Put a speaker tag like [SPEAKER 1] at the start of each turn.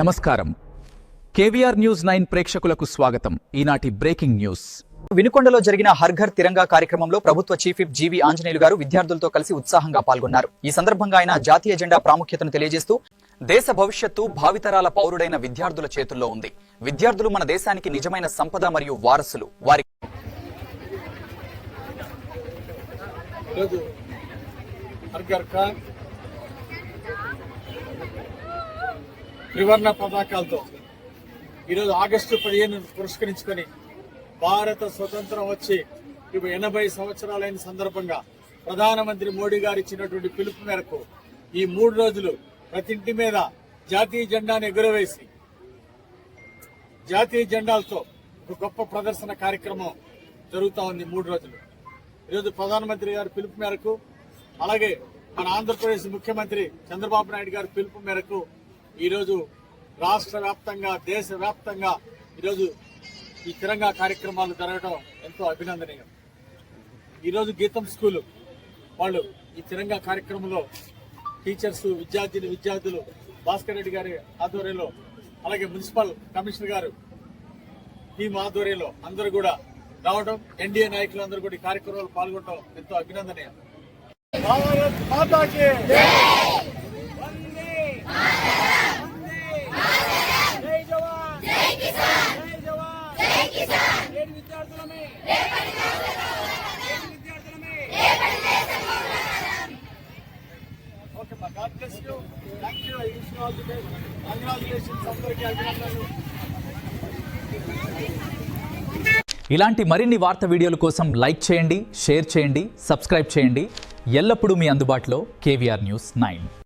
[SPEAKER 1] నమస్కారం. కేవీఆర్ న్యూస్ 9 ప్రేక్షకులకు స్వాగతం. ఈనాటి బ్రేకింగ్ న్యూస్.
[SPEAKER 2] వినుకొండలో జరిగిన హర్ ఘర్ తిరంగా కార్యక్రమంలో ప్రభుత్వ చీఫ్ విప్ జీవి ఆంజనేయులు గారు విద్యార్థులతో కలిసి ఉత్సాహంగా పాల్గొన్నారు. ఈ సందర్భంగా ఆయన జాతీయ జెండా ప్రాముఖ్యతను తెలియజేస్తూ దేశ భవిష్యత్తు భావితరాల పౌరుడైన విద్యార్థుల చేతుల్లో ఉంది. విద్యార్థులు మన దేశానికి నిజమైన సంపద మరియు వారసులు. వారి
[SPEAKER 3] త్రివర్ణ పతాకాలతో ఈరోజు ఆగస్టు 15 పురస్కరించుకొని భారత స్వతంత్రం వచ్చి ఇప్పుడు 80 సంవత్సరాలైన సందర్భంగా ప్రధానమంత్రి మోడీ గారు ఇచ్చినటువంటి పిలుపు మేరకు ఈ 3 రోజులు ప్రతి ఇంటి మీద జాతీయ జెండాను ఎగురవేసి జాతీయ జెండాలతో ఒక గొప్ప ప్రదర్శన కార్యక్రమం జరుగుతూ ఉంది. 3 రోజులు ఈరోజు ప్రధానమంత్రి గారి పిలుపు మేరకు, అలాగే మన ఆంధ్రప్రదేశ్ ముఖ్యమంత్రి చంద్రబాబు నాయుడు గారి పిలుపు మేరకు ఈరోజు రాష్ట్ర వ్యాప్తంగా, దేశ వ్యాప్తంగా ఈరోజు ఈ తిరంగా కార్యక్రమాలు జరగడం ఎంతో అభినందనీయం. ఈరోజు గీతం స్కూలు వాళ్ళు ఈ తిరంగా కార్యక్రమంలో టీచర్స్, విద్యార్థులు భాస్కర్ రెడ్డి గారి ఆధ్వర్యంలో, అలాగే మున్సిపల్ కమిషనర్ గారు టీం ఆధ్వర్యంలో అందరూ కూడా రావడం, ఎన్డీఏ నాయకులు అందరూ కూడా ఈ కార్యక్రమంలో పాల్గొనడం ఎంతో అభినందనీయం. భారత్ మాతాకి
[SPEAKER 1] ఇలాంటి మరిన్ని వార్తా వీడియోల కోసం లైక్ చేయండి, షేర్ చేయండి, సబ్స్క్రైబ్ చేయండి. ఎల్లప్పుడూ మీ అందుబాటులో కేవీఆర్ న్యూస్ 9.